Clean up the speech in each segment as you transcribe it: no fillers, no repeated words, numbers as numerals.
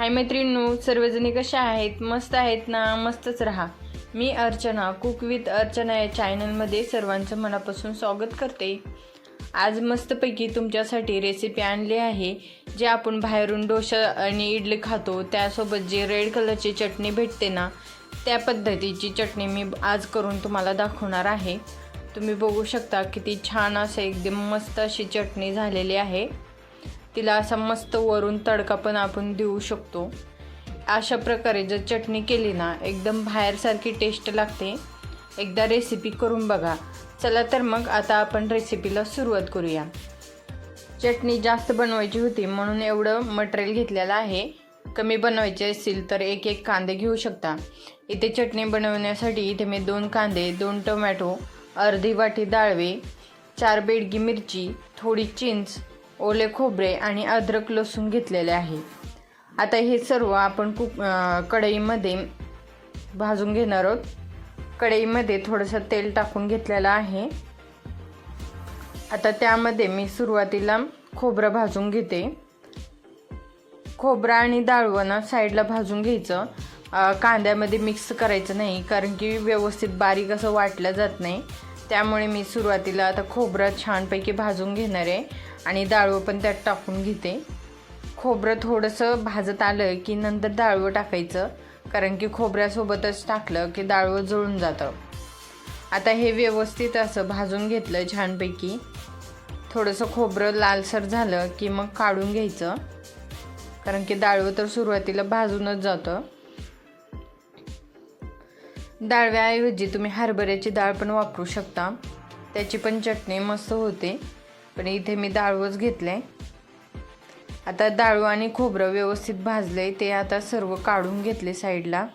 हाय मैत्रिणींनो, सर्वजणी कशा आहेत? मस्त आहेत ना? मस्तच राहा. मी अर्चना, कुक विथ अर्चना या चॅनलमध्ये सर्वांचं मनापासून स्वागत करते. आज मस्तपैकी तुमच्यासाठी रेसिपी आणली आहे, जे आपण बाहेरून डोसा आणि इडली खातो त्यासोबत जे रेड कलरची चटणी भेटते ना, त्या पद्धतीची चटणी मी आज करून तुम्हाला दाखवणार आहे. तुम्ही बघू शकता किती छान असं एकदम मस्त अशी चटणी झालेली आहे. तिला असा मस्त वरून तडका पण आपण देऊ शकतो. अशा प्रकारे जर चटणी केली ना, एकदम बाहेरसारखी टेस्ट लागते. एकदा रेसिपी करून बघा. चला तर मग आता आपण रेसिपीला सुरुवात करूया. चटणी जास्त बनवायची होती म्हणून एवढं मटेरियल घेतलेलं आहे. कमी बनवायचे असेल तर एक एक कांदे घेऊ शकता. इथे चटणी बनवण्यासाठी इथे मी 2 कांदे, 2 टोमॅटो, अर्धी वाटी डाळवे, 4 बेडगी मिरची, थोडी चिंच, ओले खोबरे आणि अद्रक लसूण घेतलेले आहे. आता हे सर्व आपण कढईमध्ये भाजून घेणार आहोत. कढईमध्ये थोडंसं तेल टाकून घेतलेलं आहे. आता त्यामध्ये मी सुरुवातीला खोबरं भाजून घेते. खोबरं आणि डाळवं साईडला भाजून घ्यायचं. कांद्यामध्ये मिक्स करायचं नाही, कारण की व्यवस्थित बारीक असं वाटलं जात नाही. त्यामुळे मी सुरुवातीला आता खोबरं छानपैकी भाजून घेणार आहे आणि डाळवं पण त्यात टाकून घेते. खोबरं थोडंसं भाजत आलं की नंतर डाळवं टाकायचं, कारण की खोबऱ्यासोबतच टाकलं की डाळवं जळून जातं. आता हे व्यवस्थित असं भाजून घेतलं छानपैकी. थोडंसं खोबरं लालसर झालं की मग काढून घ्यायचं, कारण की डाळवं तर सुरुवातीला भाजूनच जातं. डाळव्याऐवजी तुम्ही हरभऱ्याची डाळ पण वापरू शकता, त्याची पण चटणी मस्त होते. पण इथे मी डाळवंच घेतले. आता डाळवं आणि खोबरं व्यवस्थित भाजले, ते आता सर्व काढून घेतले साईडला.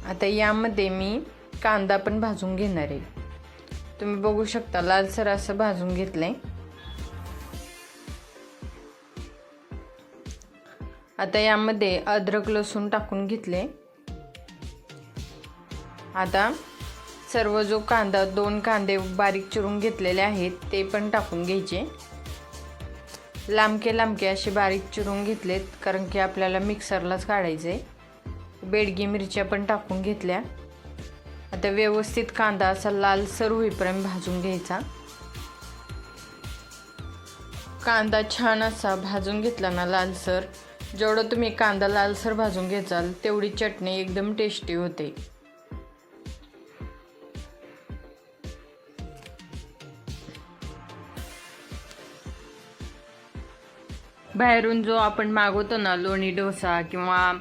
आता यामध्ये मी कांदा पण भाजून घेणार आहे. तुम्ही बघू शकता लालसर असं भाजून घेतले. आता यामध्ये अद्रक लसूण टाकून घेतले. आता सर्व जो कांदा, 2 कांदे बारीक चिरून घेतलेले आहेत ते पण टाकून घ्यायचे. लांबके असे बारीक चिरून घेतलेत, कारण की आपल्याला मिक्सरलाच काढायचे. बेडगी मिरच्या पण टाकून घेतल्या. आता व्यवस्थित कांदा असा लालसर होईपर्यंत भाजून घ्यायचा. कांदा छान असा भाजून घेतला ना लालसर, जेवढं तुम्ही कांदा लालसर भाजून घ्याल तेवढी चटणी एकदम टेस्टी होते. बाहेरून जो आपण मागवतो ना, लोणी डोसा किंवा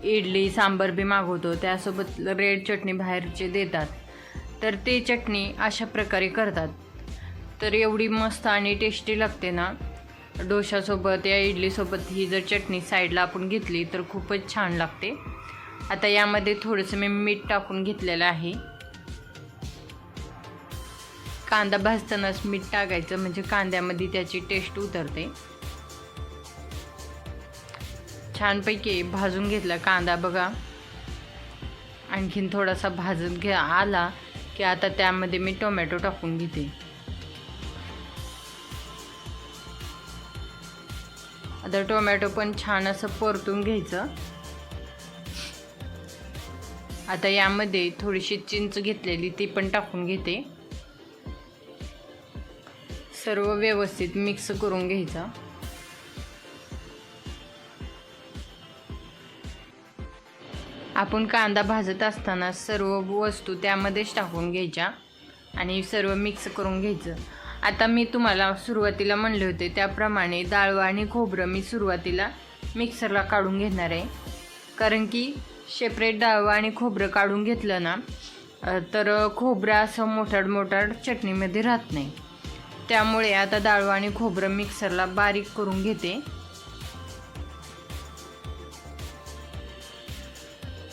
इडली सांबार बी मागवतो, त्यासोबत रेड चटणी बाहेरचे देतात. तर ते चटणी अशा प्रकारे करतात, तर एवढी मस्त आणि टेस्टी लागते ना. डोशासोबत या इडलीसोबत ही जर चटणी साईडला आपण घेतली तर खूपच छान लागते. आता यामध्ये थोडंसं मी मीठ टाकून घेतलेलं आहे. कांदा भाजतानाच मीठ टाकायचं, म्हणजे कांद्यामध्ये त्याची टेस्ट उतरते. छानपैकी भाजून घेतला कांदा बघा. आणखीन थोडासा भाजत आला की आता त्यामध्ये मी टोमॅटो टाकून घेते. आता टोमॅटो पण छान असं परतून घ्यायचं. आता यामध्ये थोडीशी चिंच घेतलेली ती पण टाकून घेते. सर्व व्यवस्थित मिक्स करून घ्यायचं. आपण कांदा भाजत असताना सर्व वस्तू त्यामध्येच टाकून घ्यायच्या आणि सर्व मिक्स करून घ्यायचं. आता मी तुम्हाला सुरुवातीला म्हणले होते त्याप्रमाणे डाळवं आणि खोबरं मी सुरुवातीला मिक्सरला काढून घेणार आहे, कारण की सेपरेट डाळवं आणि खोबरं काढून घेतलं ना तर खोबरं असं मोठाड चटणीमध्ये राहत नाही. त्यामुळे आता डाळवं आणि खोबरं मिक्सरला बारीक करून घेते.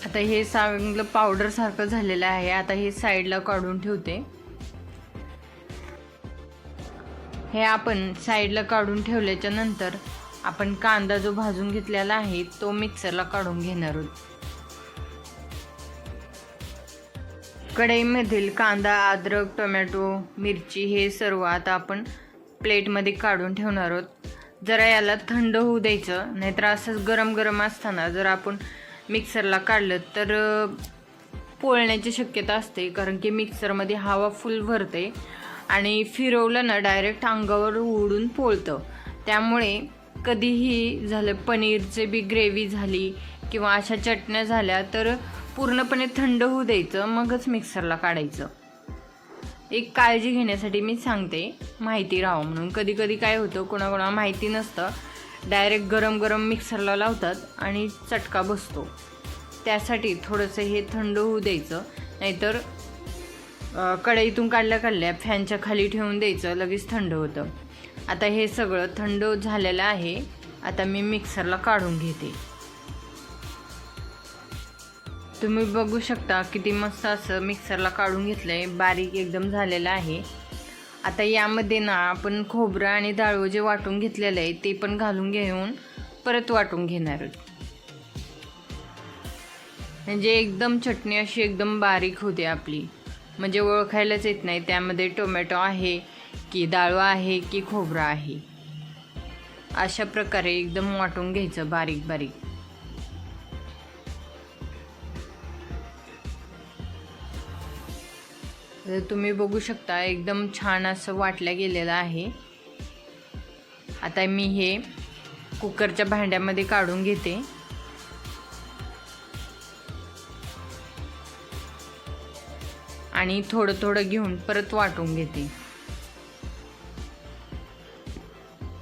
आता हे चांगलं पावडर सारखं झालेलं आहे. आता हे साईडला काढून ठेवते. हे आपण साईडला काढून ठेवल्याच्या नंतर आपण कांदा जो भाजून घेतलेला आहे तो मिक्सरला काढून घेणार आहोत. कढईमधील कांदा, अद्रक, टोमॅटो, मिरची हे सर्व आता आपण प्लेटमध्ये काढून ठेवणार आहोत. जरा याला थंड होऊ द्यायचं, नाहीतर असंच गरम गरम असताना जर आपण मिक्सरला काढलं तर पोळण्याची शक्यता असते, कारण की मिक्सरमध्ये हवा फुल भरते आणि फिरवलं ना डायरेक्ट अंगावर उडून पोळतं. त्यामुळे कधीही झालं पनीरचे बी ग्रेव्ही झाली किंवा अशा चटण्या झाल्या तर पूर्णपणे थंड होऊ द्यायचं, मगच मिक्सरला काढायचं. एक काळजी घेण्यासाठी मी सांगते, माहिती राहावं म्हणून. कधी कधी काय होतं, कोणाकोणा माहिती नसतं, डायरेक्ट गरम गरम मिक्सरला लावतात आणि चटका बसतो. त्यासाठी थोडंसं हे थंड होऊ द्यायचं, नाहीतर कढईतून काढल्या फॅनच्या खाली ठेवून द्यायचं, लगेच थंड होतं. आता हे सगळं थंड झालेलं आहे. आता मी मिक्सरला काढून घेते. तुम्ही बघू शकता किती मस्त असं मिक्सरला काढून घेतलं आहे, बारीक एकदम झालेलं आहे. आता यामध्ये ना आपण खोबरं आणि डाळू जे वाटून घेतलेलं आहे ते पण घालून घेऊन परत वाटून घेणार आहोत. म्हणजे एकदम चटणी अशी एकदम बारीक होते आपली, म्हणजे ओळखायलाच येत नाही त्यामध्ये टोमॅटो आहे की डाळू आहे की खोबरं आहे. अशा प्रकारे एकदम वाटून घ्यायचं बारीक बारीक. तुम्ही बघू शकता एकदम छान असं वाटलं गेलेलं आहे. आता मी हे कुकरच्या भांड्यामध्ये काढून घेते आणि थोडं थोडं घेऊन परत वाटून घेते.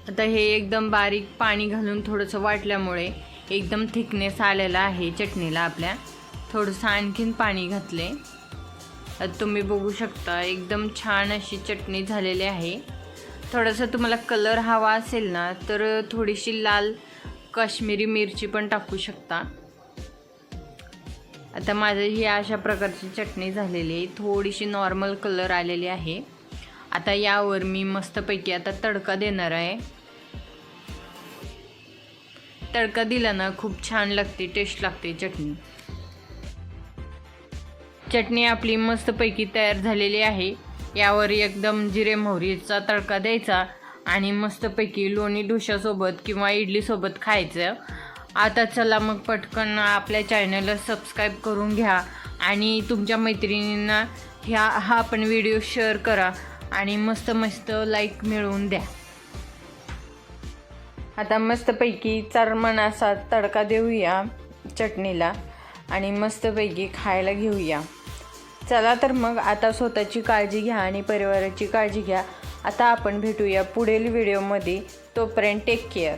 आता हे एकदम बारीक पाणी घालून थोडंसं वाटल्यामुळे एकदम थिकनेस आलेला आहे चटणीला आपल्या. थोडंसं आणखीन पाणी घातले. तुम्ही बघू शकता एकदम छान अशी चटणी झालेली आहे. थोडंसं तुम्हाला कलर हवा असेल ना तर थोडीशी लाल काश्मीरी मिरची पण टाकू शकता. आता माझं ही अशा प्रकारची चटणी झालेली आहे, थोडीशी नॉर्मल कलर आलेली आहे. आता यावर मी मस्तपैकी आता तडका देणार आहे. तडका दिला ना खूप छान लागते, टेस्ट लागते चटणी. चटणी आपली मस्तपैकी तयार झालेली आहे. यावर एकदम जिरे मोहरीचा तडका द्यायचा आणि मस्तपैकी लोणी डोशासोबत किंवा इडलीसोबत खायचं. आता चला मग पटकन आपल्या चॅनलला सबस्क्राईब करून घ्या आणि तुमच्या मैत्रिणींना हा पण व्हिडिओ शेअर करा आणि मस्त मस्त लाईक मिळवून द्या. आता मस्तपैकी चरमण असा तडका देऊया चटणीला आणि मस्तपैकी खायला घेऊया. चला तर मग आता स्वतःची काळजी घ्या आणि परिवाराची काळजी घ्या. आता आपण भेटूया पुढील व्हिडिओमध्ये. तोपर्यंत टेक केअर.